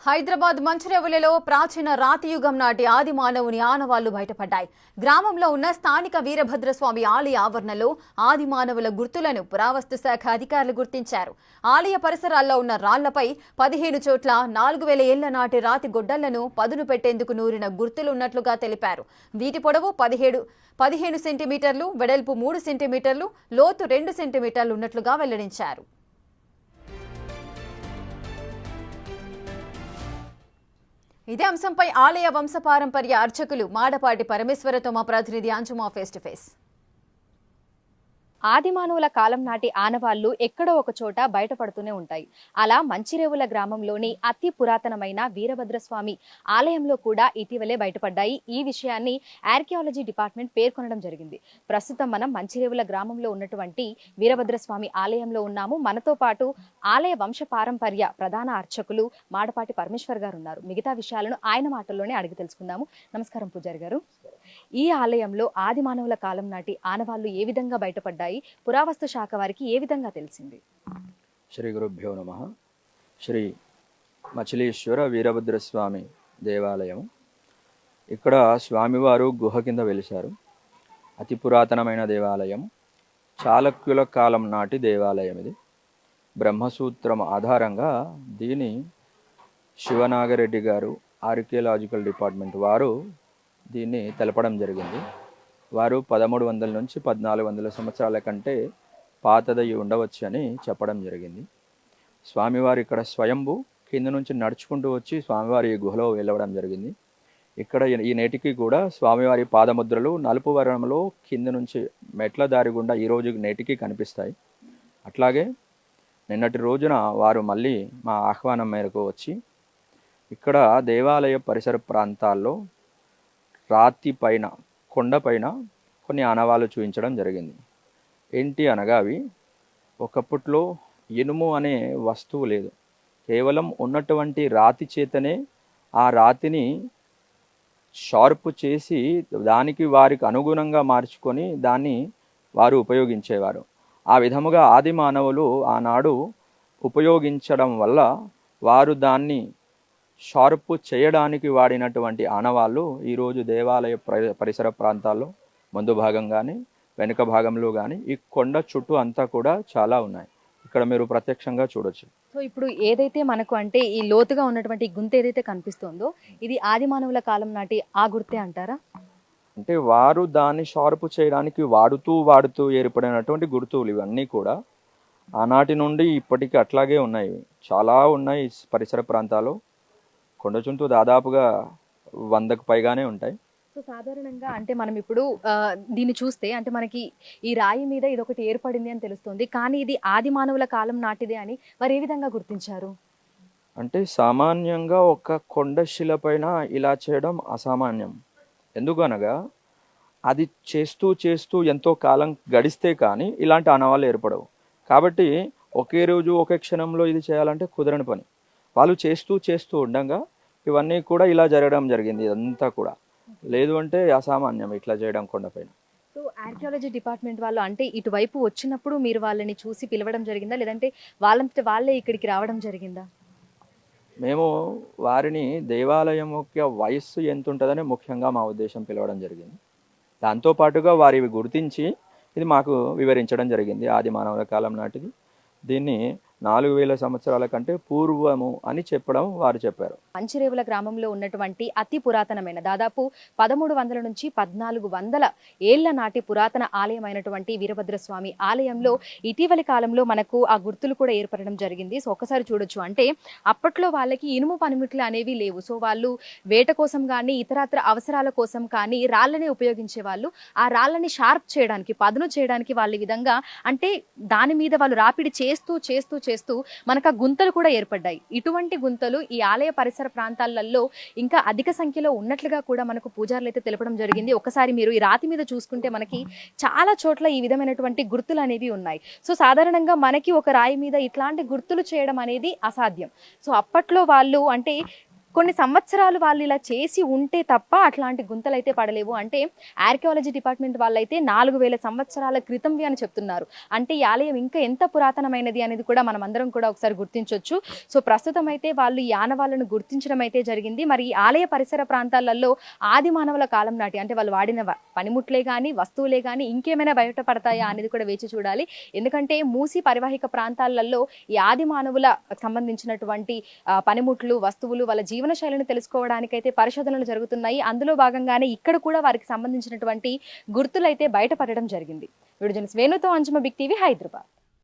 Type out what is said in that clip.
హైదరాబాద్ మంచిర్యాలలో ప్రాచీన రాతియుగం నాటి ఆది మానవుని ఆనవాళ్లు బయటపడ్డాయి. గ్రామంలో ఉన్న స్థానిక వీరభద్రస్వామి ఆలయ ఆవరణలో ఆది మానవుల గుర్తులను పురావస్తు శాఖ అధికారులు గుర్తించారు. ఆలయ పరిసరాల్లో ఉన్న రాళ్లపై 15 చోట్ల 4000 ఏళ్ల నాటి రాతి గొడ్డళ్లను పదును పెట్టేందుకు నూరిన గుర్తులు ఉన్నట్లుగా తెలిపారు. వీటి పొడవు 15 సెంటీమీటర్లు, వెడల్పు 3 సెంటీమీటర్లు, లోతు 2 సెంటీమీటర్లు ఉన్నట్లుగా వెల్లడించారు. ఇదే అంశంపై ఆలయ వంశపారంపర్య అర్చకులు మాడపాటి పరమేశ్వరతో మా ప్రతినిధి అంజుమా ఫేస్ టు ఫేస్. ఆదిమానవుల కాలం నాటి ఆనవాళ్లు ఎక్కడో ఒక చోట బయటపడుతూనే ఉంటాయి. అలా మంచిరేవుల గ్రామంలోని అతి పురాతనమైన వీరభద్రస్వామి ఆలయంలో కూడా ఇటీవలే బయటపడ్డాయి. ఈ విషయాన్ని ఆర్కియాలజీ డిపార్ట్మెంట్ పేర్కొనడం జరిగింది. ప్రస్తుతం మనం మంచిరేవుల గ్రామంలో ఉన్నటువంటి వీరభద్రస్వామి ఆలయంలో ఉన్నాము. మనతో పాటు ఆలయ వంశ పారంపర్య ప్రధాన అర్చకులు మాడపాటి పరమేశ్వర్ గారు ఉన్నారు. మిగతా విషయాలను ఆయన మాటల్లోనే అడిగి తెలుసుకుందాము. నమస్కారం పూజారి గారు. ఈ ఆలయంలో ఆదిమానవుల కాలం నాటి ఆనవాళ్లు ఏ విధంగా బయటపడ్డాయి, పురావస్తు శాఖ వారికి ఏ విధంగా తెలిసింది? శ్రీ గురుభ్యో నమః. శ్రీ మచిలీశ్వర వీరభద్రస్వామి దేవాలయం. ఇక్కడ స్వామివారు గుహ కింద వెలిశారు. అతి పురాతనమైన దేవాలయం. చాళక్యుల కాలం నాటి దేవాలయం ఇది. బ్రహ్మసూత్రం ఆధారంగా దీని శివనాగరెడ్డి గారు ఆర్కియాలజికల్ డిపార్ట్మెంట్ వారు దీన్ని తెలపడం జరిగింది. వారు 1300 నుంచి 1400 సంవత్సరాల కంటే పాతదయ్యి ఉండవచ్చు అని చెప్పడం జరిగింది. స్వామివారు ఇక్కడ స్వయంభూ కింద నుంచి నడుచుకుంటూ వచ్చి స్వామివారి గుహలో వెళ్ళవడం జరిగింది. ఇక్కడ ఈ నేటికి కూడా స్వామివారి పాదముద్రలు నలుపు వర్ణంలో కింద నుంచి మెట్ల దారి గుండా ఈరోజు నేటికి కనిపిస్తాయి. అట్లాగే నిన్నటి రోజున వారు మళ్ళీ మా ఆహ్వానం మేరకు వచ్చి ఇక్కడ దేవాలయ పరిసర ప్రాంతాల్లో రాతి పైన, కొండపైన కొన్ని ఆనవాళ్ళు చూపించడం జరిగింది. ఏంటి అనగా అవి ఒకప్పట్లో ఇనుము అనే వస్తువు లేదు. కేవలం ఉన్నటువంటి రాతి చేతనే ఆ రాతిని షార్ప్ చేసి దానికి వారికి అనుగుణంగా మార్చుకొని దాన్ని వారు ఉపయోగించేవారు. ఆ విధముగా ఆది మానవులు ఆనాడు ఉపయోగించడం వల్ల వారు దాన్ని షార్పు చేయడానికి వాడినటువంటి ఆనవాళ్ళు ఈరోజు దేవాలయ పరిసర ప్రాంతాల్లో ముందు భాగం కానీ వెనుక భాగంలో కానీ ఈ కొండ చుట్టూ అంతా కూడా చాలా ఉన్నాయి. ఇక్కడ మీరు ప్రత్యక్షంగా చూడొచ్చు. సో ఇప్పుడు ఏదైతే మనకు అంటే ఈ లోతుగా ఉన్నటువంటి గుంత ఏదైతే కనిపిస్తుందో ఇది ఆదిమానవుల కాలం నాటి ఆ గుర్తే అంటారా? అంటే వారు దాన్ని షార్పు చేయడానికి వాడుతూ ఏర్పడినటువంటి గుర్తులు ఇవన్నీ కూడా ఆనాటి నుండి ఇప్పటికీ అట్లాగే ఉన్నాయి. చాలా ఉన్నాయి పరిసర ప్రాంతాల్లో. కొండ చుట్టూ దాదాపుగా 100కు పైగానే ఉంటాయి. సో సాధారణంగా అంటే మనం ఇప్పుడు దీన్ని చూస్తే అంటే మనకి ఈ రాయి మీద ఇదొకటి ఏర్పడింది అని తెలుస్తుంది. కానీ ఇది ఆది మానవుల కాలం నాటిదే అని వారు ఏ విధంగా గుర్తించారు? అంటే సామాన్యంగా ఒక కొండ శిల పైన ఇలా చేయడం అసామాన్యం. ఎందుకనగా అది చేస్తూ ఎంతో కాలం గడిస్తే కానీ ఇలాంటి ఆనవాళ్ళు ఏర్పడవు. కాబట్టి ఒకే రోజు ఒకే క్షణంలో ఇది చేయాలంటే కుదరని పని. వాళ్ళు చేస్తూ ఉండగా ఇవన్నీ కూడా ఇలా జరగడం జరిగింది. ఇదంతా కూడా లేదు అంటే అసామాన్యం ఇట్లా చేయడం కొండపైన. సో ఆర్కియాలజీ డిపార్ట్మెంట్ వాళ్ళు అంటే ఇటువైపు వచ్చినప్పుడు మీరు వాళ్ళని చూసి పిలవడం జరిగిందా, లేదంటే వాళ్ళంతట వాళ్ళే ఇక్కడికి రావడం జరిగిందా? మేము వారిని దేవాలయం యొక్క వయస్సు ఎంత ఉంటుందని ముఖ్యంగా మా ఉద్దేశం పిలవడం జరిగింది. దాంతోపాటుగా వారివి గుర్తించి ఇది మాకు వివరించడం జరిగింది. ఆది మానవుల కాలం నాటిది. దీన్ని 4000 సంవత్సరాల కంటే పూర్వము అని చెప్పడం వారు చెప్పారు. మంచిరేవుల గ్రామంలో ఉన్నటువంటి అతి పురాతనమైన దాదాపు 1300 నుంచి 1400 ఏళ్ల నాటి పురాతన ఆలయమైనటువంటి వీరభద్రస్వామి ఆలయంలో ఇటీవలి కాలంలో మనకు ఆ గుర్తులు కూడా ఏర్పడడం జరిగింది. సో ఒకసారి చూడొచ్చు. అంటే అప్పట్లో వాళ్ళకి ఇనుము పనిముట్లు అనేవి లేవు. సో వాళ్ళు వేట కోసం కానీ ఇతరత్ర అవసరాల కోసం కానీ రాళ్ళనే ఉపయోగించే వాళ్ళు. ఆ రాళ్ళని షార్ప్ చేయడానికి, పదును చేయడానికి వాళ్ళ విధంగా అంటే దాని మీద వాళ్ళు రాపిడి చేస్తూ మనకు ఆ గుంతలు కూడా ఏర్పడ్డాయి. ఇటువంటి గుంతలు ఈ ఆలయ పరిసర ప్రాంతాలలో ఇంకా అధిక సంఖ్యలో ఉన్నట్లుగా కూడా మనకు పూజారులు అయితే తెలపడం జరిగింది. ఒకసారి మీరు ఈ రాతి మీద చూసుకుంటే మనకి చాలా చోట్ల ఈ విధమైనటువంటి గుర్తులు అనేవి ఉన్నాయి. సో సాధారణంగా మనకి ఒక రాయి మీద ఇట్లాంటి గుర్తులు చేయడం అనేది అసాధ్యం. సో అప్పట్లో వాళ్ళు అంటే కొన్ని సంవత్సరాలు వాళ్ళు ఇలా చేసి ఉంటే తప్ప అట్లాంటి గుంతలు అయితే పడలేవు. అంటే ఆర్కియాలజీ డిపార్ట్మెంట్ వాళ్ళైతే 4000 సంవత్సరాల క్రితంవి అని చెప్తున్నారు. అంటే ఈ ఆలయం ఇంకా ఎంత పురాతనమైనది అనేది కూడా మనం అందరం కూడా ఒకసారి గుర్తించవచ్చు. సో ప్రస్తుతం అయితే వాళ్ళు ఈ ఆనవాళ్ళను గుర్తించడం అయితే జరిగింది. మరి ఈ ఆలయ పరిసర ప్రాంతాలలో ఆది మానవుల కాలం నాటి అంటే వాళ్ళు వాడిన పనిముట్లే కానీ వస్తువులే కానీ ఇంకేమైనా బయటపడతాయా అనేది కూడా వేచి చూడాలి. ఎందుకంటే మూసీ పరివాహిక ప్రాంతాలలో ఈ ఆది మానవుల సంబంధించినటువంటి పనిముట్లు వస్తువులు వాళ్ళ జీవన శైలిని తెలుసుకోవడానికైతే పరిశోధనలు జరుగుతున్నాయి. అందులో భాగంగానే ఇక్కడ కూడా వారికి సంబంధించినటువంటి గుర్తులైతే బయటపడడం జరిగింది. వీడియో జర్నలిస్ట్ వేణుతో అంజుమ, బిగ్ టీవీ, హైదరాబాద్.